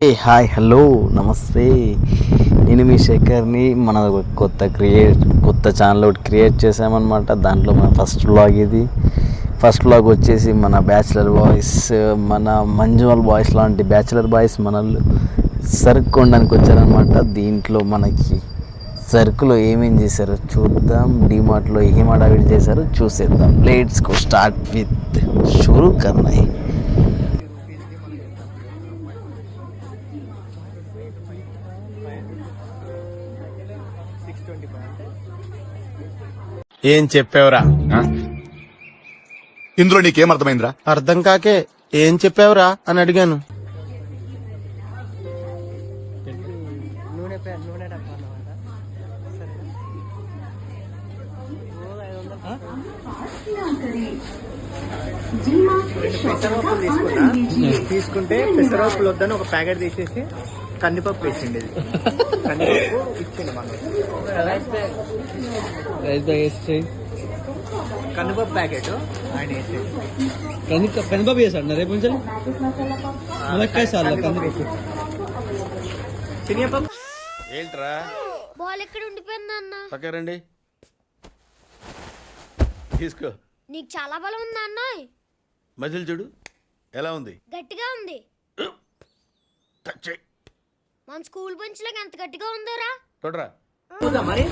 Hi hello నమస్తే, నేను మీ శేఖర్ని. మన కొత్త ఛానల్ ఒకటి క్రియేట్ చేసామన్నమాట. దాంట్లో మన ఫస్ట్ వ్లాగ్ వచ్చేసి మన బ్యాచిలర్ బాయ్స్, మన మంజువల్ బాయ్స్ లాంటి బ్యాచిలర్ బాయ్స్ మనల్ని సరుకు కొనడానికి వచ్చారనమాట. దీంట్లో మనకి సరుకులో ఏమేం చేశారో చూద్దాం, డిమార్ట్లో ఏం అడావిడి చేశారో చూసేద్దాం. లెట్స్ గో స్టార్ట్ విత్ షురూ కర్నాయి. ఏం చెప్పావురా? ఇందులో నీకేం అర్థమైందిరా? అర్థం కాకే ఏం చెప్పావురా అని అడిగాను. తీసుకుంటే పెసరపప్పులు వద్దని ఒక ప్యాకెట్ తీసేసి కందిపప్పు వేసిండి. కందిపప్పు ఇచ్చిండి మనం. కందిపప్పు ప్యాకెట్ ఆయన వేసేది. కందిపప్పు చేశాడు రేపు నుంచి ములక్కాయ సార్లు కందిపప్పు. శనగపప్పు ఏంట్రా బాల్ ఎక్కడ ఉండిపోయింది అన్న? పక్క రండి, తీసుకో. నీకు చాలా బలం ఉందా అన్న? మజిల్ చూడు ఎలా ఉంది, గట్టిగా ఉంది. మన స్కూల్ బెంచ్ లాగా ఎంత గట్టిగా ఉందోరా. చూడరా మరి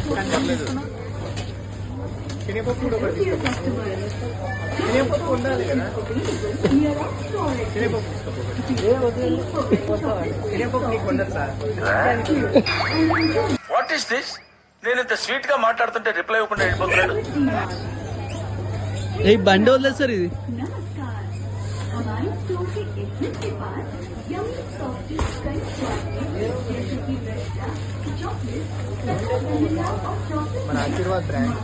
శనగపప్పు కూడా ఒకటి తీసుకో. శనగపప్పు ఉండాలి కదా. శనగపప్పు నీకు ఉండదు సార్. What is this? నేను ఇంత స్వీట్ గా మాట్లాడుతుంటే రిప్లై ఇవ్వకుండా వెళ్ళిపోతున్నాడు. ఏ బండి వదిలేదు సార్ ఇది. మన ఆశీర్వాద్ బ్రాండ్.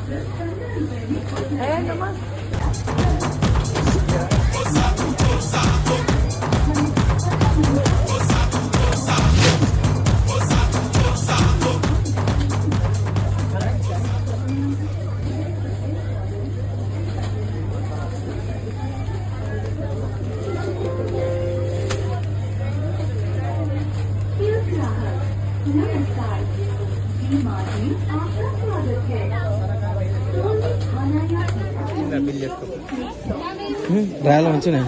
డ్రాయలో మంచిగా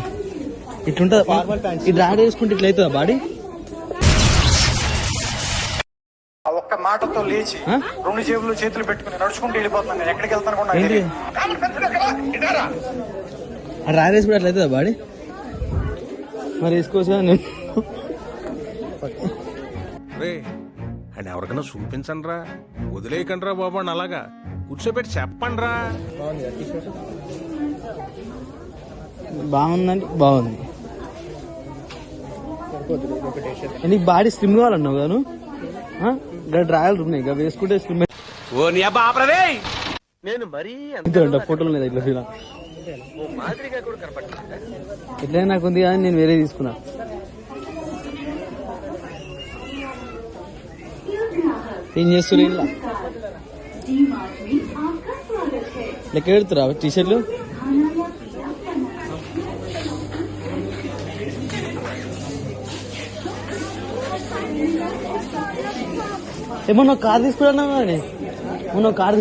ఇట్లుంటుంది. ఇది డ్రాయర్ వేసుకుంటే ఇట్లా అవుతుందా బాడీ? ఒక్క మాటతో లేచి రెండు జేబులు చేతులు పెట్టుకుని నడుచుకుంటూ వెళ్ళిపోతున్నాను. నేను ఎక్కడికి వెళ్తాను కూడా నాకు ఏంటి తెలియదు. ఆ డ్రాయర్ వేసుకుంటే అట్లా అవుతుందా బాడీ? మరి వేసుకోవచ్చా? నేను అని ఎవరికైనా చూపించండి రా, వదిలేయకండి రా బాబు అని అలాగా కూర్చోబెట్టి చెప్పండి రా. బాగుందండి, బాగుంది. నీకు బాడీ స్లిమ్ కావాలన్నావు గాను, డ్రాయలు ఉన్నాయి ఇక వేసుకుంటే స్లిమ్. ఓ నీ అబ్బా ఆపరదే. నేను మరీ ఫోటోలు లేదా ఇట్లా ఫీల్ మాదిరిగా కూడా కనపడుతుంది. ఎట్లయినా నాకు ఉంది కానీ నేను వేరే తీసుకున్నా. ఏం చేస్తున్నారు ఇలా లెక్క పెడుతురా టీషర్ట్లు? ఏమన్నా కార్ తీసుకున్నా కానీ మొన్న కార్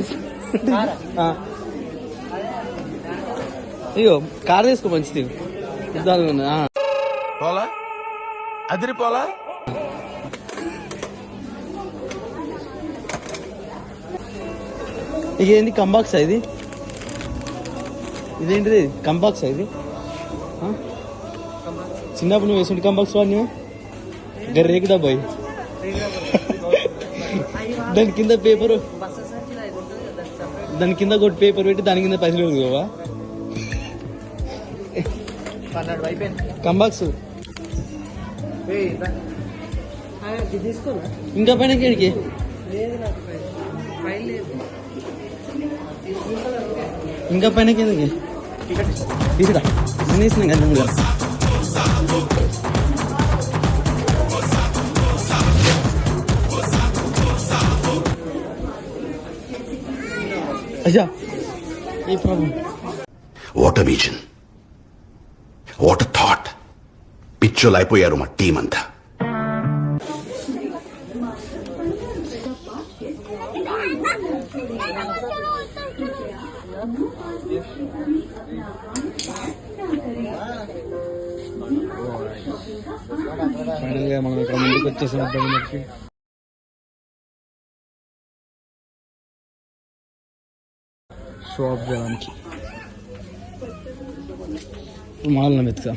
అయ్యో కార్ తీసుకో మంచిది. పోలా అదిరిపోలా. ఇక ఏంది కంబాక్సా ఇది? ఇదేంటిది కంబాక్సా ఇది? చిన్నప్పుడు నువ్వు వేసుకుంటే కంబాక్స్ వాడిని రేకు డబ్బాయి, దాని కింద పేపరు, దాని కింద కొట్టి పేపర్ పెట్టి దాని కింద పైసలు ఇవ్వవా? కంబాక్స్ ఇంకా పైన కేడికి ఇంకా పైన కిందకి తీసుకురా. నేను వేసినా కదా ముందుగా. అయ్యా ఏ problem? What a vision, what a thought. పిచ్చోలు అయిపోయారు మా టీం అంతా. ఫైనల్ గా మనం ఇక్కడ ముందుకు వచ్చేసాం అబ్బాయి. షాప్ చేయడానికి మాల్ మెత్తుగా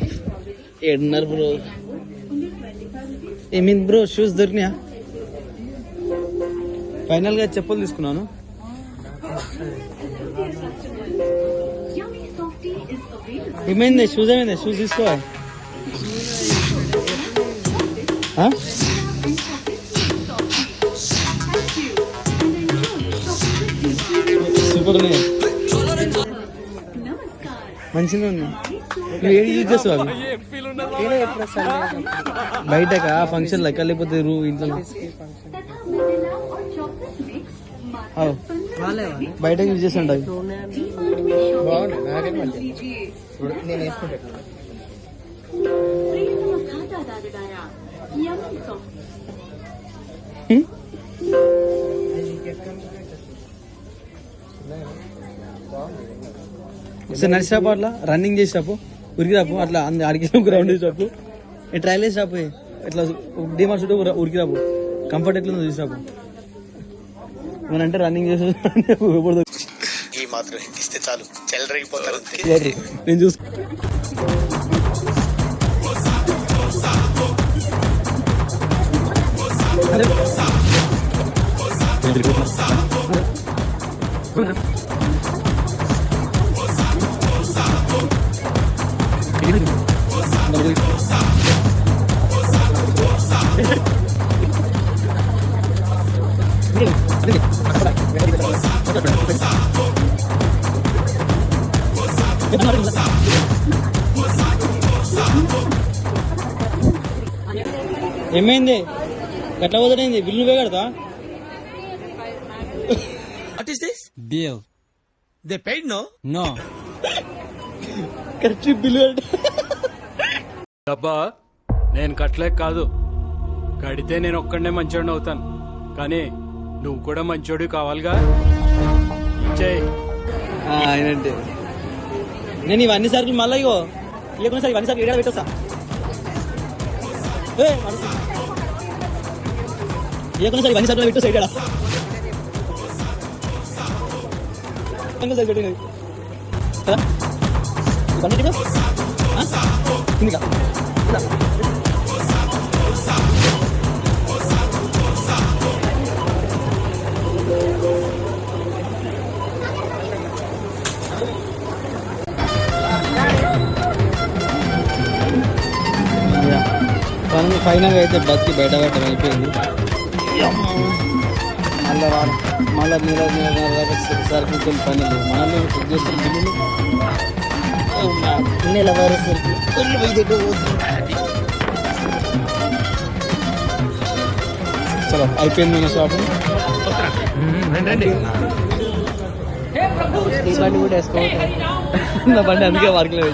ఏడున్నారు బ్రో. ఏమైంది బ్రో, షూస్ దొరికినాయా? ఫైనల్ గా చెప్పులు తీసుకున్నాను. ఏమైంది షూస్, ఏమైంది షూస్ తీసుకోవా? సూపర్ ఉన్నాయి, మంచిగా ఉన్నాయి. నువ్వు ఏది యూజ్ చేస్తావు అవి? బయటకా ఫంక్షన్ లెక్క లేకపోతే ఇంట్లో బయట యూజ్ చేస్తాంట అవి. నేను వేసుకుంటాను. ఒకసారి నడిచిరాపు, అట్లా రన్నింగ్ చేసిరాపు, ఉరికిరాపు, అట్లా అడిగి గ్రౌండ్ చేసిరాపు, ట్రయల్ వేసిరాపు, ఇట్లా డిమార్ట్ చుట్టూ ఉరికిరాపు, కంఫర్ట్ ఎట్లా చూసిరాపు. అంటే రన్నింగ్ చేసి ఈ మాత్రం ఇస్తే చాలు, చెల్లరగిపోతారు. నేను చూసు ఏమైంది, ఎట్లా పోతాడైంది? బిల్లు నువ్వే కడతా? What is this? Bill They paid, no? No correct bill డబ్బా నేను కట్టలేక కాదు, కడితే నేను ఒక్కడనే మంచోడిని అవుతాను, కానీ నువ్వు కూడా మంచోడి కావాలిగా. ఇచ్చేయ్. ఆయనంటే నేను ఇవన్నీ సరుకులు మళ్ళీ ఇగో లేకుండా సార్ ఇవన్నీ సరుకులు ఏడా పెట్టేస్తా. లేకుండా సార్ ఇవన్నీ సరుకులు పెట్టేస్తా. ఇక్కడ సార్ పెట్టినది ఇవన్నీ ఫైనల్ అయితే బతికి బయట పెట్టడం అయిపోయింది. మళ్ళా సరుకులు పనులు మనల్ని చెక్ చేస్తున్న బిల్లులు నెలవారీ సరుకులు చలో అయిపోయింది మన షాపింగ్. బండి కూడా వేసుకోవాలి, నా బండి అందుకే వర్క్ లేదు.